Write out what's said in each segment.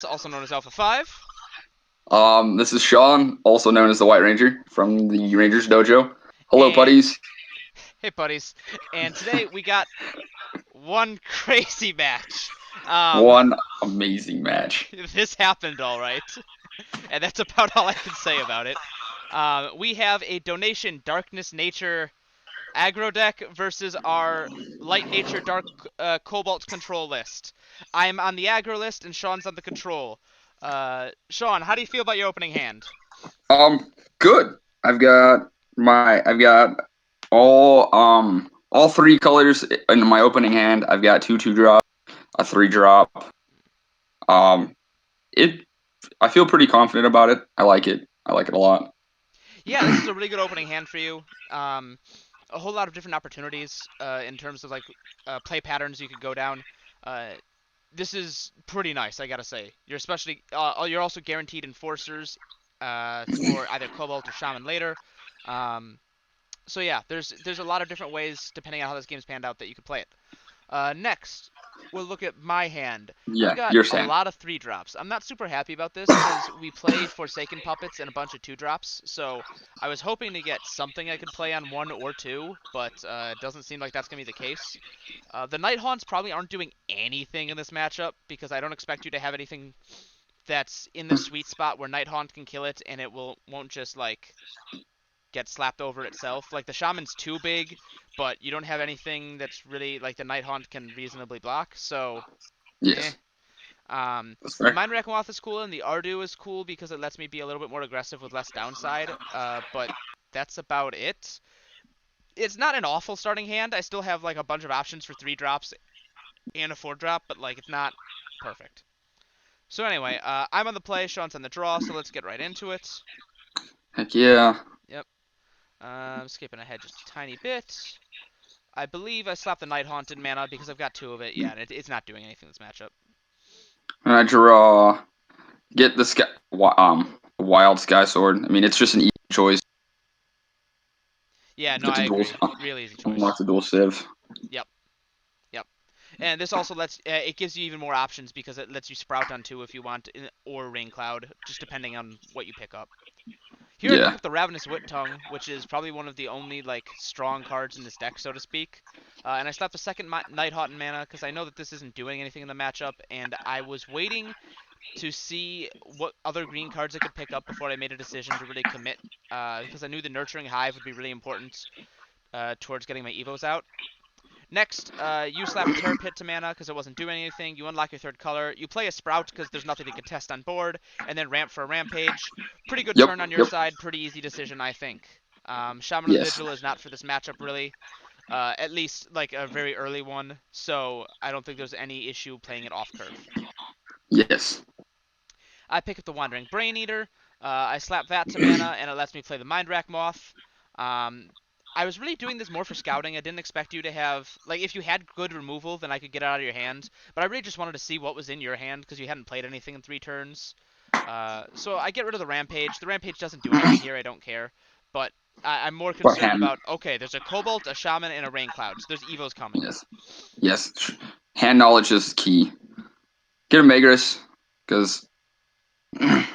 also known as Alpha 5. This is Sean, also known as the White Ranger from the Rangers Dojo. Hello, And putties. hey, buddies. And today we got one crazy match. Um, One amazing match. this happened all right, and that's about all I can say about it. We have a donation Darkness Nature aggro deck versus our Light Nature Dark Cobalt control list. I'm on the aggro list, and Sean's on the control. Sean, how do you feel about your opening hand? Good. I've got all three colors in my opening hand. I've got two drop, a three drop. Um, it. I feel pretty confident about it. I like it. I like it a lot. Yeah, this is a really good opening hand for you. A whole lot of different opportunities in terms of like play patterns you could go down. Uh, this is pretty nice, I gotta say. You're also guaranteed enforcers for either Cobalt or Shaman later. Um, so yeah, there's a lot of different ways depending on how this game's panned out that you could play it. Next, we'll look at my hand. I've Yeah, got you're a saying. lot of 3 drops. I'm not super happy about this because we play Forsaken Puppets and a bunch of 2 drops, so I was hoping to get something I could play on 1 or 2, but it doesn't seem like that's going to be the case. The Night Haunts probably aren't doing anything in this matchup because I don't expect you to have anything that's in the sweet spot where Night Haunt can kill it and it won't just like get slapped over itself. Like the Shaman's too big, but you don't have anything that's really like the Night Haunt can reasonably block. So, eh. Yes, that's The fair. Mind Rack Moth is cool, and the Ardu is cool because it lets me be a little bit more aggressive with less downside. But that's about it. It's not an awful starting hand. I still have like a bunch of options for 3 drops and a 4 drop, but like it's not perfect. So anyway, I'm on the play. Sean's on the draw. So let's get right into it. Heck yeah. Yep. Skipping ahead just a tiny bit. I believe I slapped the Night Haunted mana because I've got 2 of it. Yeah, and it's not doing anything in this matchup. And I draw. Get the sky. Wild Sky Sword. I mean, it's just an easy choice. Yeah, no, It's I a dual. agree. Real easy choice. Unlocks a dual Civ. Yep, yep. And this also it gives you even more options because it lets you sprout on 2 if you want, or Rain Cloud, just depending on what you pick up. Here I pick Yeah. up the Ravenous Wit Tongue, which is probably one of the only like strong cards in this deck, so to speak. And I slapped the second Night Haunted mana because I know that this isn't doing anything in the matchup, and I was waiting to see what other green cards I could pick up before I made a decision to really commit, because I knew the Nurturing Hive would be really important towards getting my Evos out. Next, you slap a Terror Pit to mana because it wasn't doing anything. You unlock your 3rd color. You play a Sprout because there's nothing to contest on board, and then ramp for a Rampage. Pretty good Yep. turn on your Yep. side. Pretty easy decision, I think. Shaman of the Yes. Vigil is not for this matchup, really. At least, like, a very early one, so I don't think there's any issue playing it off curve. Yes. I pick up the Wandering Brain Eater. I slap that to mana, and it lets me play the Mind Rack Moth. Um, I was really doing this more for scouting. I didn't expect you to have like if you had good removal, then I could get it out of your hand. But I really just wanted to see what was in your hand because you hadn't played anything in 3 turns. So I get rid of the Rampage. The Rampage doesn't do anything here. I don't care. But I'm more What concerned hand? about okay. There's a Cobalt, a Shaman, and a Rain Cloud. So there's Evos coming. Yes. Yes. Hand knowledge is key. Get a Megris, because. Mm.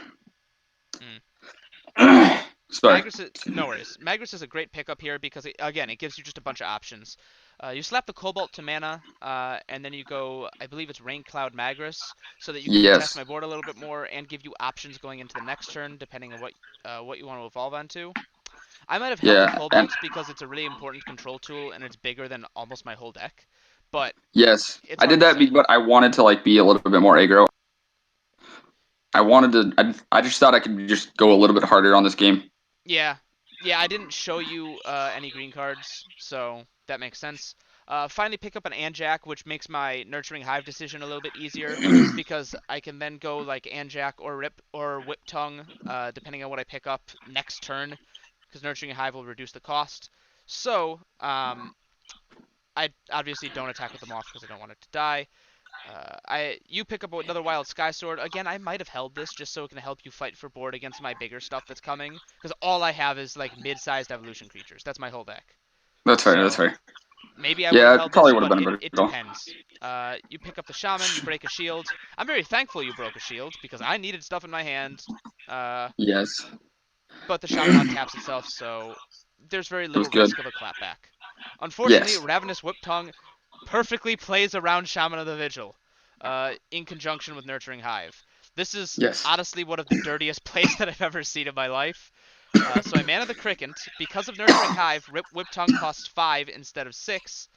Sorry. No worries. Magris is a great pickup here because again, it gives you just a bunch of options. You slap the Cobalt to mana, and then you go, I believe it's Rain Cloud Magris, so that you can contest Yes. my board a little bit more and give you options going into the next turn, depending on what you want to evolve onto. I might have held the Yeah. And Cobalt because it's a really important control tool and it's bigger than almost my whole deck, but yes, it's I hard did to that, say. but I wanted to like be a little bit more aggro. I wanted to. I just thought I could just go a little bit harder on this game. Yeah, yeah, I didn't show you any green cards, so that makes sense. Finally pick up an Anjac, which makes my Nurturing Hive decision a little bit easier because I can then go like Anjac or Rip or Whip Tongue, depending on what I pick up next turn, because Nurturing Hive will reduce the cost. So, I obviously don't attack with the Moth because I don't want it to die. You pick up another Wild Sky Sword. Again, I might have held this just so it can help you fight for board against my bigger stuff that's coming. Because all I have is like mid-sized evolution creatures. That's my whole deck. That's fair. That's So fair. Maybe I would have Yeah, it held this, probably would have but been a better it call. depends. You pick up the shaman, you break a shield. I'm very thankful you broke a shield because I needed stuff in my hand. Uh, Yes, but the shaman it untaps itself, so there's very was little good. risk of a clapback. Unfortunately, Yes, Ravenous Whip Tongue perfectly plays around Shaman of the Vigil, in conjunction with Nurturing Hive. This is yes, honestly one of the dirtiest plays that I've ever seen in my life. So I mana the Cricket. Because of Nurturing Hive, Whip Tongue costs 5 instead of 6.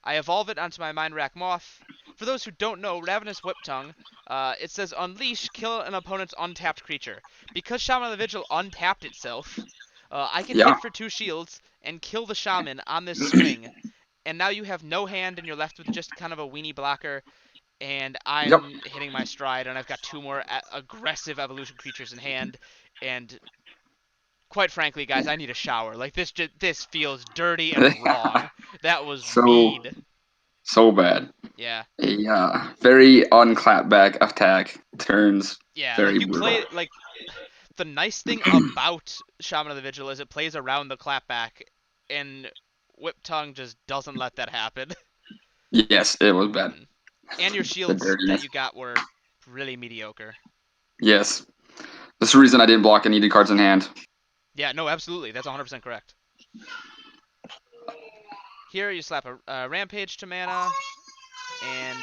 I evolve it onto my Mind Rack Moth. For those who don't know, Ravenous Whiptongue, it says Unleash, kill an opponent's untapped creature. Because Shaman of the Vigil untapped itself, I can yeah, hit for 2 shields and kill the Shaman on this swing. And now you have no hand and you're left with just kind of a weenie blocker. And yep. I'm hitting my stride, and I've got 2 more aggressive evolution creatures in hand. And quite frankly, guys, I need a shower. Like this feels dirty and wrong. That was So mean. so bad. Yeah. A very unclapback attack turns Yeah, like very you brutal. play like the nice thing about Shaman of the Vigil is it plays around the clapback, and Whip Tongue just doesn't let that happen. Yes, it was bad. Mm. And your The shields that dirtiness. you got were really mediocre. Yes, that's the reason I didn't block. I needed cards in hand. Yeah, no, absolutely, that's 100% correct. Here you slap a Rampage to mana, and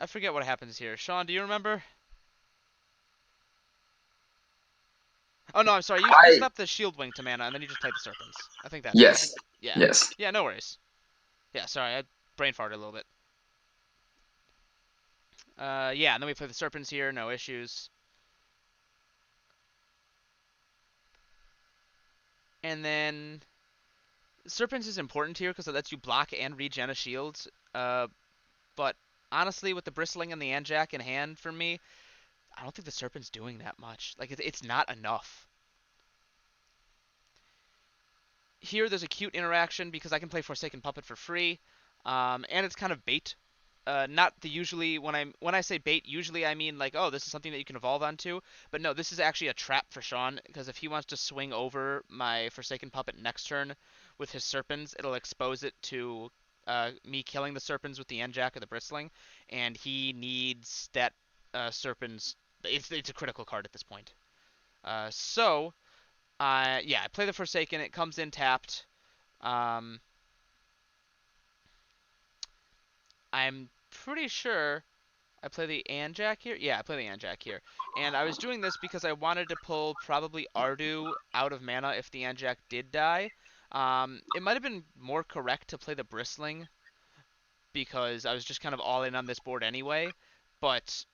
I forget what happens here. Sean, do you remember? Oh no, I'm sorry. You I slap the Shield Wing to mana, and then you just play the Serpents. I think that's it. yes, Yeah. yes. Yeah, no worries. Yeah, sorry, I brain farted a little bit. Yeah, and then we play the Serpents here, no issues. And then Serpents is important here because it lets you block and regen a shield. Uh, but honestly, with the Bristling and the Anjack in hand for me, I don't think the Serpent's doing that much. Like, it's not enough. Here, there's a cute interaction because I can play Forsaken Puppet for free, and it's kind of bait. Not the usually when I say bait, usually I mean like, oh, this is something that you can evolve onto. But no, this is actually a trap for Sean because if he wants to swing over my Forsaken Puppet next turn with his Serpents, it'll expose it to me killing the Serpents with the Enjack or the Bristling, and he needs that Serpents. It's a critical card at this point. So yeah, I play the Forsaken. It comes in tapped. Um, I'm pretty sure I play the Anjack here? Yeah, I play the Anjack here. And I was doing this because I wanted to pull probably Ardu out of mana if the Anjack did die. It might have been more correct to play the Bristling because I was just kind of all in on this board anyway. But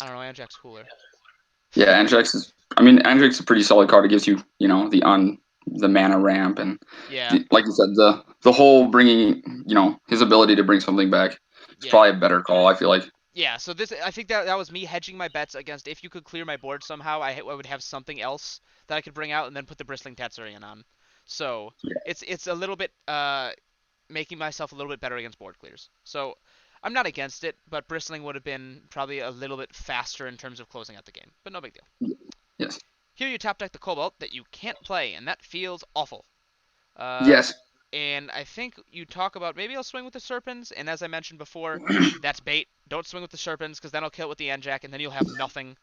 I don't know, Anjack's cooler. Yeah, Andrex is. I mean, Andrex is a pretty solid card. It gives you, the mana ramp and Yeah, like you said, the whole bringing, his ability to bring something back. It's yeah. probably a better call. I feel like. Yeah, so I think that was me hedging my bets against if you could clear my board somehow, I would have something else that I could bring out and then put the Bristling Tatsurian on. So Yeah. it's a little bit making myself a little bit better against board clears. So I'm not against it, but Bristling would have been probably a little bit faster in terms of closing out the game. But no big deal. Yes. Here you tap deck the Cobalt that you can't play, and that feels awful. Uh, Yes. and I think you talk about maybe I'll swing with the Serpents, and as I mentioned before, that's bait. Don't swing with the Serpents because then I'll kill it with the Enjack, and then you'll have nothing.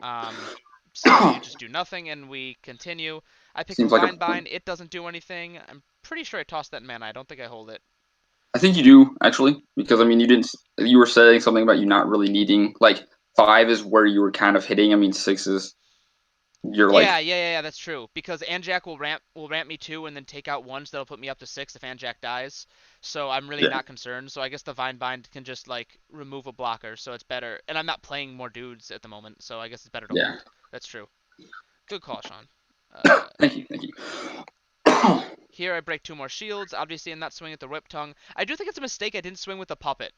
Um, so you just do nothing, and we continue. I pick up Seems like a Vine plan. Bind. It doesn't do anything. I'm pretty sure I tossed that in mana. I don't think I hold it. I think you do actually, because I mean, you didn't. You were saying something about you not really needing like five is where you were kind of hitting. I mean, six is you're Yeah, like, yeah, yeah, yeah, that's true. Because Anjack will ramp me 2 and then take out ones that'll put me up to 6 if Anjack dies. So I'm really yeah, not concerned. So I guess the Vine Bind can just like remove a blocker, so it's better. And I'm not playing more dudes at the moment, so I guess it's better to yeah. hold. That's true. Good call, Sean. Uh, Thank you, thank you. Here I break 2 more shields, obviously in that swing at the Whip Tongue. I do think it's a mistake I didn't swing with the puppet.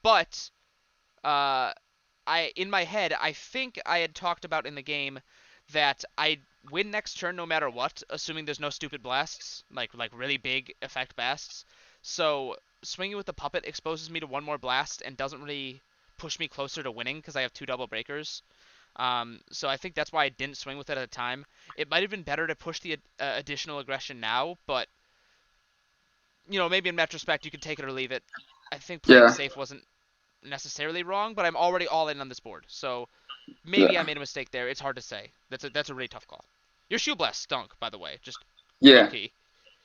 But uh, I in my head, I think I had talked about in the game that I win next turn no matter what, assuming there's no stupid blasts, like really big effect blasts. So swinging with the puppet exposes me to one more blast and doesn't really push me closer to winning because I have 2 double breakers. So I think that's why I didn't swing with it at the time. It might have been better to push the additional aggression now, but maybe in retrospect you could take it or leave it. I think playing Yeah, safe wasn't necessarily wrong, but I'm already all in on this board, so maybe I yeah, made a mistake there. It's hard to say. That's a really tough call. Your shield blast stunk, by the way, just low yeah, key.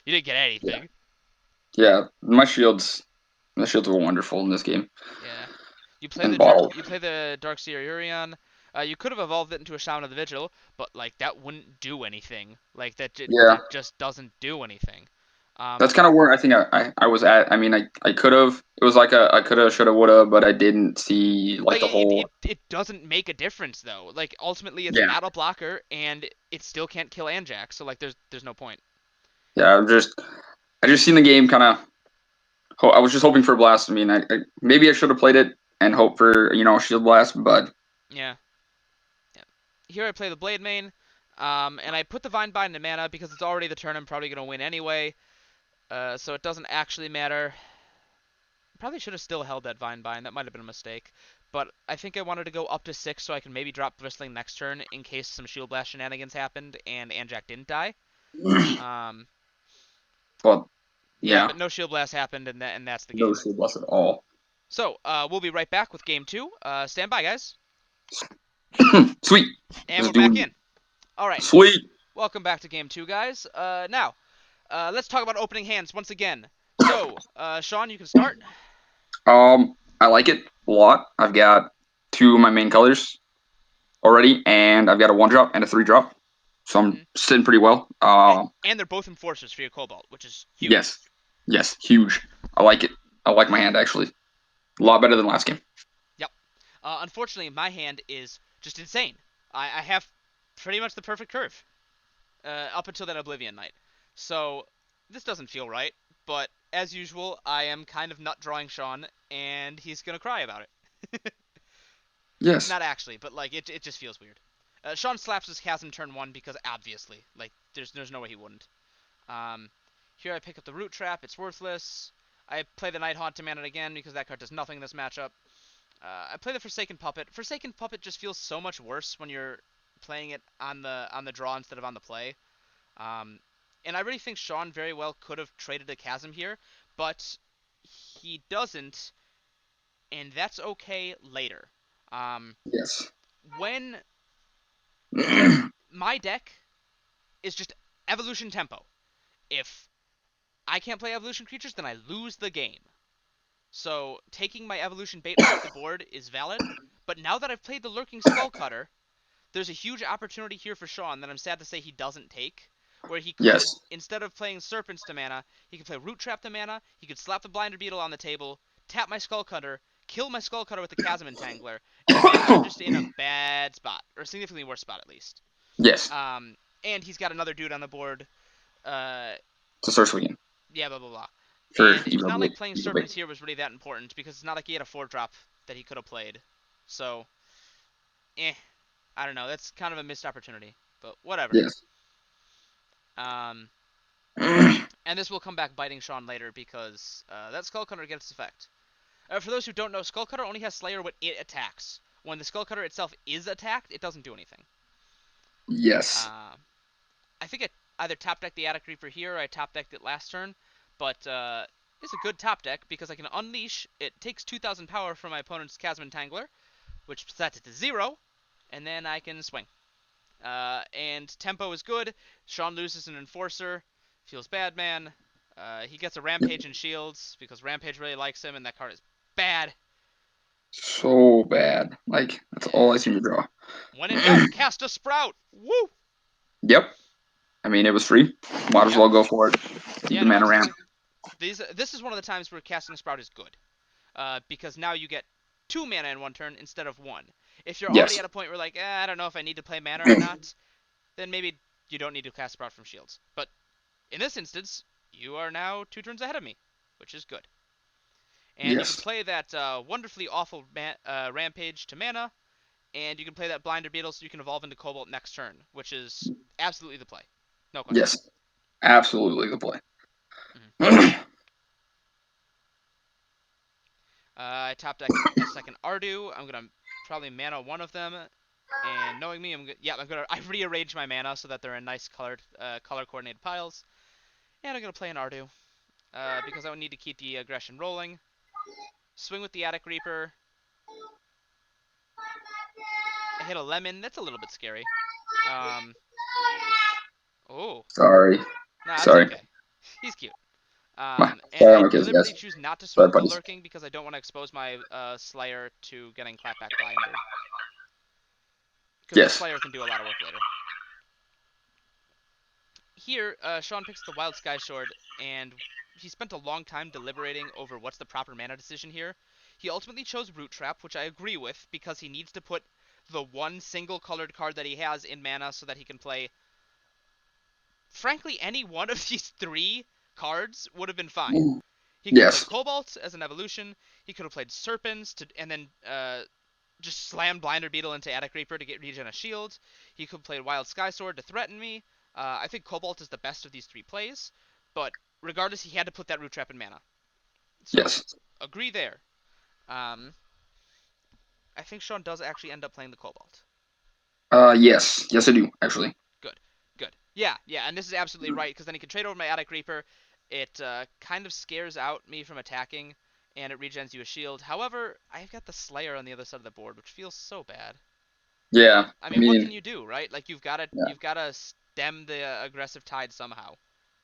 You didn't get yeah, anything. yeah. My shields were wonderful in this game Yeah. You play and the bottle. you play the Darkseer Urion. You could have evolved it into a Shaman of the Vigil, but like that wouldn't do anything. Like Yeah, it just doesn't do anything. Um, that's kind of where I think I was at. I mean, I could have. It was like I could have, should have, would have, but I didn't see like like the whole. it doesn't make a difference though. Like ultimately it's Yeah, not a blocker and it still can't kill Anjax, so like there's no point. yeah. I just seen the game kind of. I was just hoping for a blast. I mean, maybe I should have played it and hope for shield blast, but Yeah. Yeah. Here I play the Blade Main, and I put the Vine Bind into mana because it's already the turn I'm probably gonna win anyway. So it doesn't actually matter. Probably should have still held that Vine Bind. That might have been a mistake. But I think I wanted to go up to 6 so I can maybe drop Bristling next turn in case some Shield Blast shenanigans happened and Anjac didn't die. Um, but yeah, yeah, but no Shield Blast happened, and that's the no game. shield blast at all. So we'll be right back with game 2. Stand by, guys. Sweet. And Let's we're back do in. All right. sweet. Welcome back to game 2, guys. Now, let's talk about opening hands once again. So, Sean, you can start. I like it a lot. I've got two of my main colors already, and I've got a 1 drop and a 3 drop, so I'm Mm-hmm. sitting pretty well. And they're both enforcers for your Cobalt, which is huge. Yes, yes, huge. I like it. I like my hand actually a lot better than last game. Yep. Unfortunately, my hand is just insane. I have pretty much the perfect curve up until that Oblivion Knight. So this doesn't feel right, but as usual, I am kind of nut drawing Sean, and he's gonna cry about it. Yes, Not actually, but like it just feels weird. Sean slaps his Chasm turn 1 because obviously, like there's no way he wouldn't. Um, Here I pick up the Root Trap. It's worthless. I play the Night Haunt to man it again because that card does nothing in this matchup. I play the Forsaken Puppet. Forsaken Puppet just feels so much worse when you're playing it on the draw instead of on the play. Um, and I really think Sean very well could have traded a Chasm here, but he doesn't, and that's okay later. Um, yes, when my deck is just evolution tempo. If I can't play evolution creatures, then I lose the game. So taking my evolution bait off the board is valid. But now that I've played the Lurking Skullcutter, there's a huge opportunity here for Sean that I'm sad to say he doesn't take, where he could, yes, instead of playing Serpents to mana, he could play Root Trap to mana, he could slap the Blinder Beetle on the table, tap my Skullcutter, kill my Skullcutter with the Chasm Entangler, and then I'm just in a bad spot, or a significantly worse spot at least. yes. Um, and he's got another dude on the board. Uh, To start swinging yeah, blah blah blah. for And it's Eva not Blade. like playing Eva Blade. Serpents here was really that important because it's not like he had a 4 drop that he could have played. So, I don't know. That's kind of a missed opportunity, but whatever. Yes. Um, and this will come back biting Sean later because that Skullcutter gets its effect. For those who don't know, Skullcutter only has Slayer when it attacks. When the Skullcutter itself is attacked, it doesn't do anything. Yes. Uh, I think it either top decked the Attic Reaper here or I top decked it last turn, but it's a good top deck because I can unleash. It takes 2,000 power from my opponent's Chasm Entangler, which sets it to 0, and then I can swing. And tempo is good. Sean loses an Enforcer. Feels bad, man. He gets a Yep. Rampage and Shields because Rampage really likes him, and that card is bad. So bad. Like that's all Yeah. I seem to draw. When in doubt, cast a Sprout. Woo! Yep. I mean, it was free. Might as Yep. well go for it. Keep Yeah, the no, mana ramp. exactly. This is one of the times where casting a Sprout is good. Because now you get 2 mana in one turn instead of 1. If you're already Yes. at a point where like, I don't know if I need to play mana or not, then maybe you don't need to cast Sprout from Shields. But in this instance, you are now 2 turns ahead of me, which is good. And you can Yes. play that wonderfully awful Rampage to mana, and you can play that Blinder Beetle so you can evolve into Cobalt next turn, which is absolutely the play. No question. Yes. Absolutely the play. Mm-hmm. I top deck a second Ardu. I'm going to probably mana one of them And knowing me, I'm gonna I rearrange my mana so that they're in nice color coordinated piles. And I'm gonna play an Ardu because I would need to keep the aggression rolling. Swing with the Attic Reaper. I hit a lemon. That's a little bit scary. Um, oh, Sorry. nah, that's Sorry. okay. He's cute. And Sorry, I my kids, deliberately guys. choose not to swing Sorry, with the putties. lurking because I don't want to expose my Slayer to getting clapback blindered. Because the Yes. Slayer can do a lot of work later. Here, Sean picks the Wild Sky Sword, and he spent a long time deliberating over what's the proper mana decision here. He ultimately chose Root Trap, which I agree with, because he needs to put the one single colored card that he has in mana so that he can play, frankly, any one of these three cards would have been fine. He could have played Yes. Cobalt as an evolution. He could have played Serpents and then just slam Blinder Beetle into Attic Reaper to get regen a shield. He could play Wild Sky Sword to threaten me. I think Cobalt is the best of these three plays, but regardless, he had to put that Root Trap in mana. So Yes. agree there. Um, I think Sean does actually end up playing the Cobalt. Yes. Yes, I do, actually. Good, good. Yeah, yeah, and this is absolutely right because then he can trade over my Attic Reaper. It kind of scares out me from attacking, and it regens you a shield. However, I've got the Slayer on the other side of the board, which feels so bad. Yeah. I I mean, what mean, can you do, right? Like yeah. you've got to stem the aggressive tide somehow.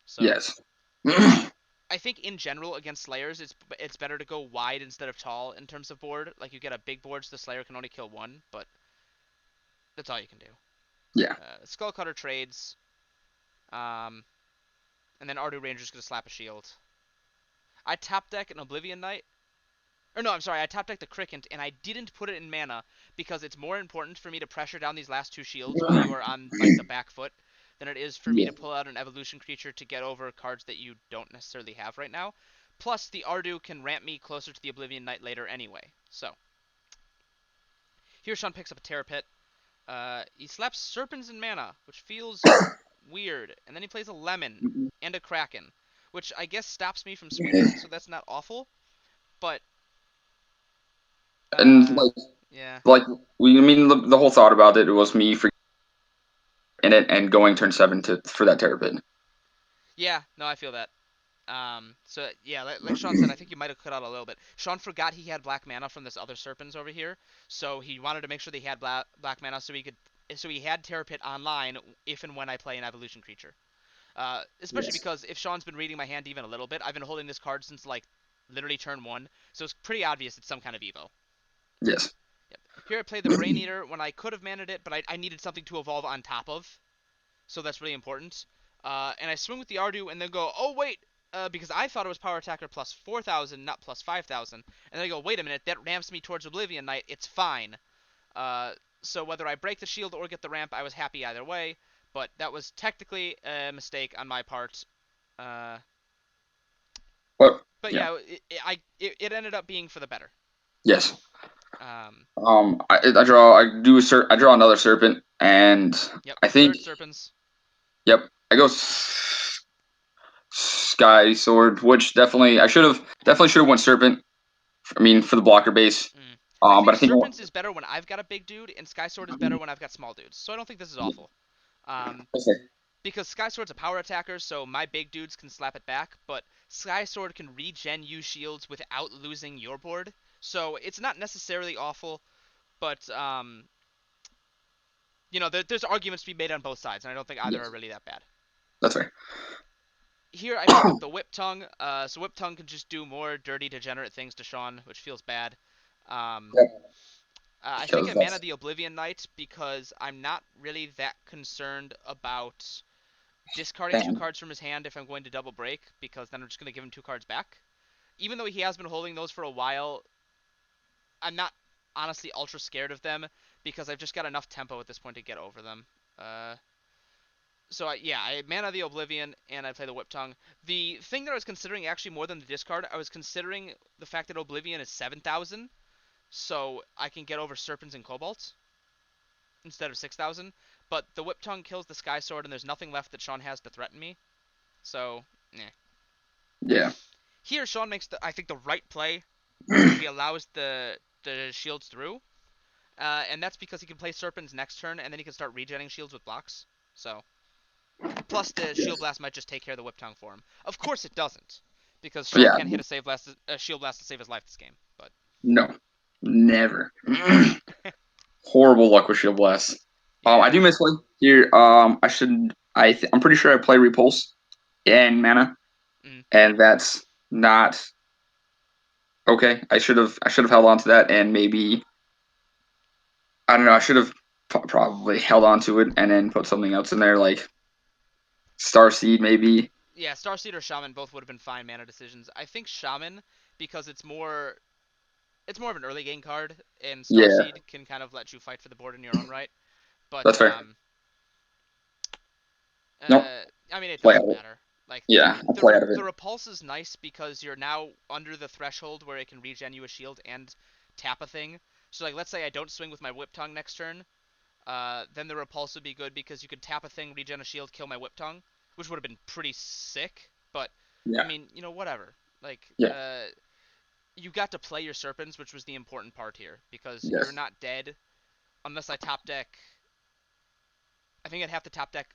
So Yes. I think in general against Slayers, it's better to go wide instead of tall in terms of board. Like you get a big board, so the Slayer can only kill one, but that's all you can do. Yeah. Skullcutter trades, um, and then Ardu Ranger's gonna slap a shield. I top deck an Oblivion Knight. Or no, I'm sorry, I top decked the Cricket, and I didn't put it in mana because it's more important for me to pressure down these last two shields while you are on like the back foot than it is for me Yeah. to pull out an evolution creature to get over cards that you don't necessarily have right now. Plus, the Ardu can ramp me closer to the Oblivion Knight later anyway. So, here Sean picks up a Terror Pit. He slaps Serpents in mana, which feels weird. And then he plays a Lemon and a Kraken, which I guess stops me from swinging, so that's not awful. But, And uh, yeah. like we, I mean, the whole thought about it was me forgetting it and going turn 7 to for that terrapin. Yeah, no, I feel that. So yeah, like Sean said, I think you might have cut out a little bit. Sean forgot he had black mana from this other Serpents over here, so he wanted to make sure that he had black mana so he had Terror Pit online if and when I play an evolution creature. Especially Yes. because if Sean's been reading my hand even a little bit, I've been holding this card since like literally turn one, so it's pretty obvious it's some kind of Evo. Yes. Yep. Here I play the Brain Eater when I could have managed it, but I needed something to evolve on top of, so that's really important. And I swing with the Ardu and then go, oh wait, because I thought it was Power Attacker plus 4,000, not plus 5,000. And then I go, wait a minute, that ramps me towards Oblivion Knight. It's fine. Uh, so whether I break the shield or get the ramp, I was happy either way. But that was technically a mistake on my part. Uh, But but yeah. yeah, it ended up being for the better. Yes. Um, I draw another serpent, and yep, I think, third Serpents. yep, I go Sky Sword, which definitely should have went serpent. I mean, for the blocker base. Mm. I But think I think, Serpents is better when I've got a big dude, and Sky Sword is better when I've got small dudes. So I don't think this is awful. Um, okay. because Sky Sword's a power attacker, so my big dudes can slap it back, but Sky Sword can regen you shields without losing your board. So it's not necessarily awful, but there's arguments to be made on both sides, and I don't think either are Yes, really that bad. that's right. Here I pick up the Whip Tongue, so Whip Tongue can just do more dirty, degenerate things to Sean, which feels bad. Um, Yep. I think I Because mana that's the Oblivion Knight because I'm not really that concerned about discarding two damn. cards from his hand if I'm going to double break, because then I'm just going to give him two cards back. Even though he has been holding those for a while, I'm not honestly ultra scared of them because I've just got enough tempo at this point to get over them. Uh, I mana the Oblivion and I play the Whip Tongue. The thing that I was considering actually more than the discard, I was considering the fact that Oblivion is 7,000, so I can get over Serpents and Cobalt instead of 6,000. But the Whip Tongue kills the Sky Sword and there's nothing left that Sean has to threaten me. So, eh. Yeah. Here, Sean makes I think the right play. He allows the shields through, And that's because he can play Serpents next turn, and then he can start regenerating shields with blocks. So, plus the Shield Yes. Blast might just take care of the Whip Tongue for him. Of course it doesn't, because Sean Yeah. can't hit a Shield Blast to save his life this game. But No. Never. Horrible luck with Shield Blast. I yeah, do miss one here. I should. I'm pretty sure I play Repulse and mana, mm, and that's not okay. I should have held on to that, and maybe I don't know. I should have probably held on to it and then put something else in there, like Star Seed, maybe. yeah. Starseed or Shaman both would have been fine mana decisions. I think Shaman because it's more of an early game card, and Yeah, Starseed can kind of let you fight for the board in your own right. But that's fair. Nope. Uh, I mean, it Play out doesn't of it. matter. Like Yeah, I'll play out of it. the repulse is nice because you're now under the threshold where it can regen you a shield and tap a thing. So like, let's say I don't swing with my whip tongue next turn, then the repulse would be good because you could tap a thing, regen a shield, kill my whip tongue, which would have been pretty sick. But I Yeah, mean, whatever. Like, yeah, you got to play your serpents, which was the important part here because you're yes, not dead unless I top deck. I think I'd have to top deck.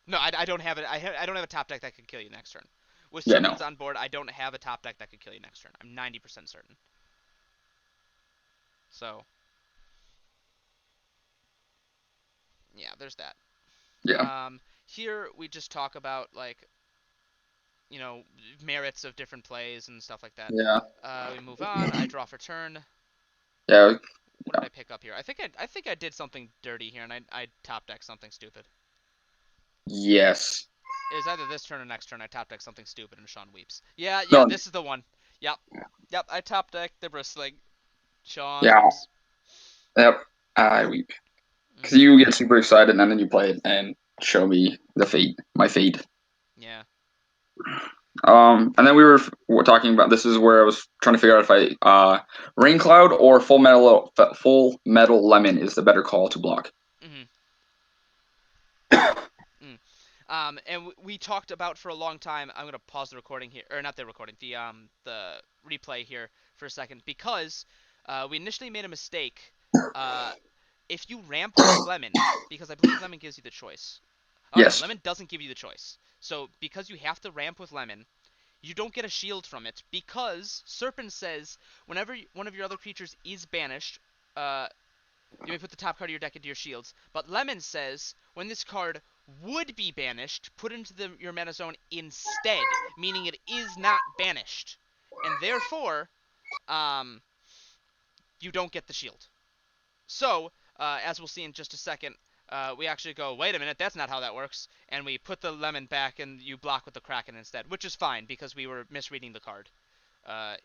No, I don't have it. I don't have a top deck that could kill you next turn. With yeah. No, Serpents on board, I don't have a top deck that could kill you next turn. I'm 90% certain. So, yeah, there's that. yeah, Here we just talk about, like, merits of different plays and stuff like that. yeah, We move on. I draw for turn. yeah, What did yeah. I pick up here? I think I did something dirty here, and I top deck something stupid. Yes. It was either this turn or next turn. I top deck something stupid, and Sean weeps. Yeah, yeah, No, this is the one. Yep, yep. I top deck the bristling. Sean yeah, weeps. yep. I weep because Mm, you get super excited and then you play it and show me my fate. yeah. And then we were talking about this is where I was trying to figure out if Rain Cloud or Full Metal Lemon is the better call to block. Mm-hmm. Mm. And we talked about for a long time. I'm gonna pause the recording here, or not the recording, the replay here for a second because we initially made a mistake. Uh, if you ramp with lemon, because I believe lemon gives you the choice. Oh no, Yes. lemon doesn't give you the choice. So because you have to ramp with lemon, you don't get a shield from it because Serpent says whenever one of your other creatures is banished, uh, you may put the top card of your deck into your shields. But Lemon says when this card would be banished, put into your mana zone instead, meaning it is not banished, and therefore, um, you don't get the shield. So, as we'll see in just a second, we actually go, wait a minute, that's not how that works, and we put the lemon back and you block with the Kraken instead, which is fine because we were misreading the card.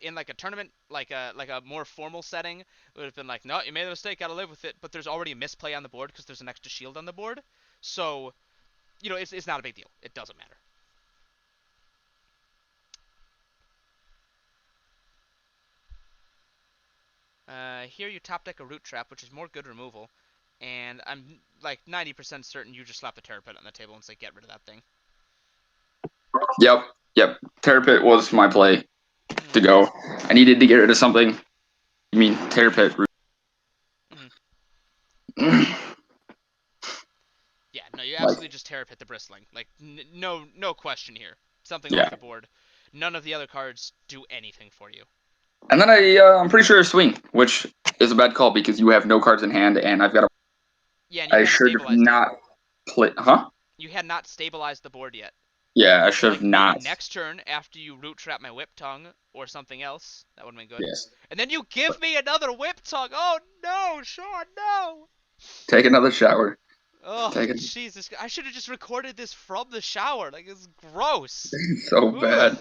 In like a tournament, like a more formal setting, it would have been like, no, you made a mistake, gotta live with it. But there's already a misplay on the board because there's an extra shield on the board, so it's not a big deal. It doesn't matter. Here you top deck a root trap, which is more good removal, and I'm like 90% certain you just slap the Terrapin on the table and say get rid of that thing. Yep. Yep. Terrapit was my play Mm-hmm. to go. I needed to get rid of something. You mean Terrapit? Mm-hmm. like Yeah, no, you absolutely just Terrapin the bristling. Like no question here. Something off yeah. the board. None of the other cards do anything for you. And then I'm pretty sure swing, which is a bad call because you have no cards in hand, and I've got. Yeah, and you I hadn't should have stabilized yet. not play. Huh? You had not stabilized the board yet. Yeah, I So should have like maybe not. next turn after you root trap my whip tongue or something else, that would have been good. Yes. And then you give me another whip tongue. Oh no, Sean, no. Take another shower. Oh Take it. Jesus! I should have just recorded this from the shower. Like it's gross. So Ugh. bad.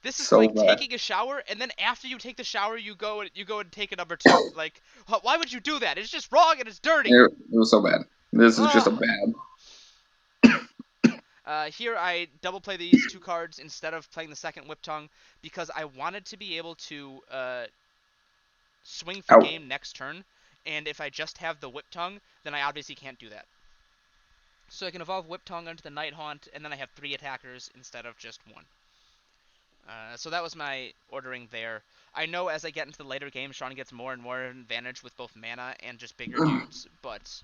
This is So like bad. taking a shower, and then after you take the shower, you go and take a number two. Like, why would you do that? It's just wrong and it's dirty. It was so bad. This is just a Ugh. bad. Here I double play these two cards instead of playing the second Whip Tongue because I wanted to be able to swing for Out. game next turn, and if I just have the Whip Tongue, then I obviously can't do that. So I can evolve Whip Tongue onto the Night Haunt, and then I have 3 attackers instead of just 1. So that was my ordering there. I know as I get into the later games, Sean gets more and more advantage with both mana and just bigger dudes, but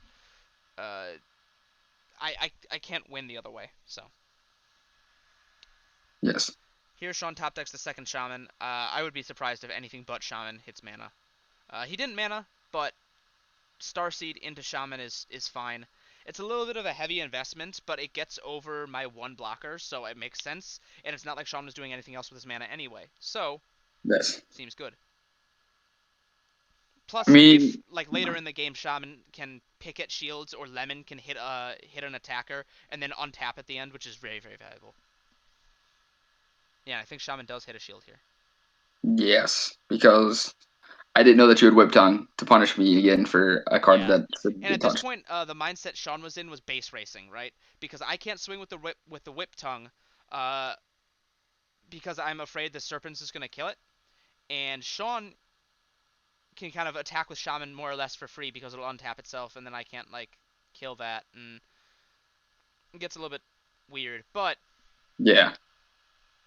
uh, I can't win the other way. So Yes. here, Sean top decks the second Shaman. I would be surprised if anything but Shaman hits mana. He didn't mana, but Starseed into Shaman is fine. It's a little bit of a heavy investment, but it gets over my one blocker, so it makes sense. And it's not like Shaman is doing anything else with his mana anyway, so Yes. seems good. I Plus, if mean, like later in the game, Shaman can pick at shields or Lemon can hit an attacker and then untap at the end, which is very valuable. Yeah, I think Shaman does hit a shield here. yes, because I didn't know that you had Whip Tongue to punish me again for a card Yeah, that shouldn't and be at this punished. point, the mindset Sean was in was base racing, right? Because I can't swing with the whip tongue, uh, because I'm afraid the Serpents is gonna kill it, and Sean can kind of attack with Shaman more or less for free because it'll untap itself, and then I can't like kill that, and it gets a little bit weird. But Yeah.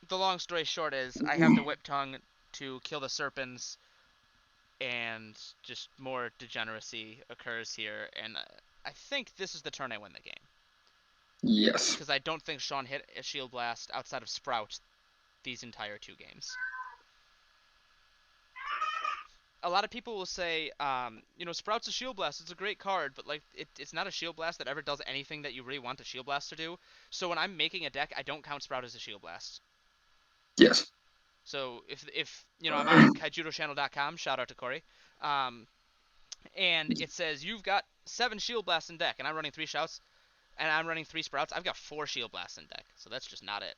the long story short is I have the whip tongue to kill the Serpents, and just more degeneracy occurs here, and I think this is the turn I win the game. Yes. Because I don't think Sean hit a shield blast outside of Sprout these entire two games. A lot of people will say, Sprout's a shield blast. It's a great card, but like it's not a shield blast that ever does anything that you really want a shield blast to do. So when I'm making a deck, I don't count Sprout as a shield blast. Yes. So if I'm on Kaijudo shout out to Corey, um, and it says you've got 7 shield blasts in deck, and I'm running 3 shouts, and I'm running 3 Sprouts, I've got 4 shield blasts in deck. So that's just not it.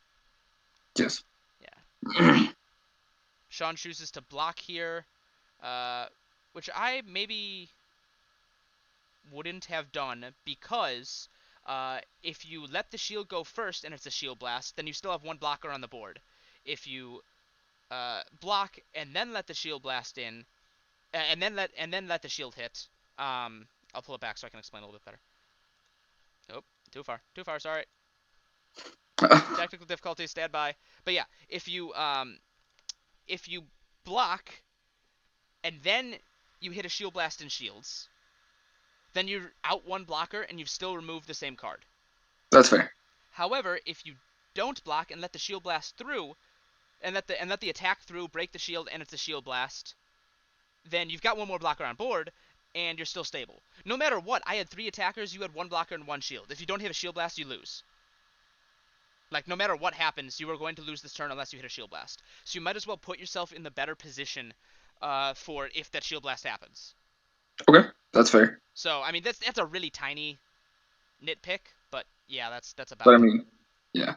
Yes. Yeah. Sean chooses to block here, uh, which I maybe wouldn't have done because if you let the shield go first and it's a shield blast, then you still have one blocker on the board. If you block and then let the shield blast in, and then let the shield hit, I'll pull it back so I can explain a little bit better. Nope, too far. Sorry, technical difficulty. Stand by. But yeah, if you block and then you hit a shield blast in shields, then you're out one blocker and you've still removed the same card. That's fair. However, if you don't block and let the shield blast through, and let the attack through, break the shield, and it's a shield blast, then you've got one more blocker on board, and you're still stable. No matter what, I had 3 attackers, you had 1 blocker and 1 shield. If you don't hit a shield blast, you lose. Like, no matter what happens, you are going to lose this turn unless you hit a shield blast. So you might as well put yourself in the better position for if that shield blast happens. Okay. That's fair. So, I mean, that's a really tiny nitpick, but yeah, that's But about I it. mean, yeah.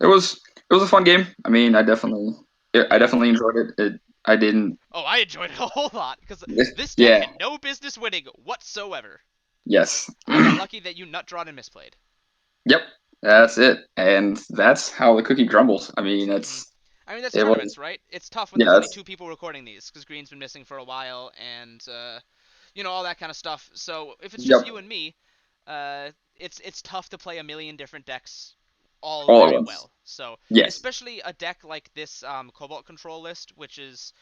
It was a fun game. I mean, I Yeah. definitely enjoyed it. I didn't. Oh, I enjoyed it a whole lot because this deck Yeah. had no business winning whatsoever. Yes. I got lucky that you nut drawn and misplayed. Yep. That's it. And that's how the cookie crumbles. I mean, Hmm. I mean, that's it was tournaments, right? It's tough when there's yeah, only that's 2 people recording these because Green's been missing for a while and all that kind of stuff. So if it's just yep, you and me, it's tough to play a million different decks all all at very once. well. So Yes. especially a deck like this Cobalt control list, which is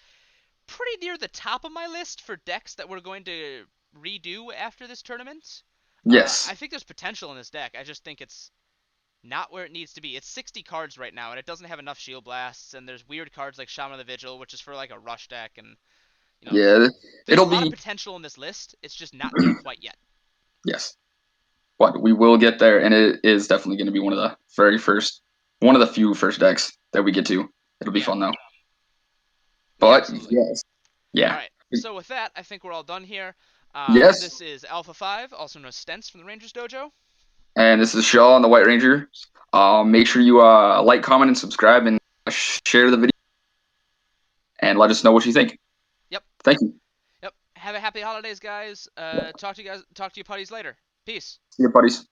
pretty near the top of my list for decks that we're going to redo after this tournament. Yes. I think there's potential in this deck. I just think it's not where it needs to be. It's 60 cards right now, and it doesn't have enough shield blasts. And there's weird cards like Shaman of the Vigil, which is for like a rush deck, and you know, Yeah. there's a It'll lot of be potential in this list. It's just not there quite yet. yes. But we will get there, and it is definitely going to be one of the few first decks that we get to. It'll be Yeah, fun though. yeah, But absolutely. yes, All yeah, right. So with that, I think we're all done here. yes. This is Alpha 5, also known as Stents from the Rangers Dojo. And this is Shaw on the White Ranger. Make sure you like, comment, and subscribe, and share the video, and let us know what you think. Yep. Thank you. Yep. Have a happy holidays, guys. Yeah. Talk to you putties later. Peace. See you, buddies.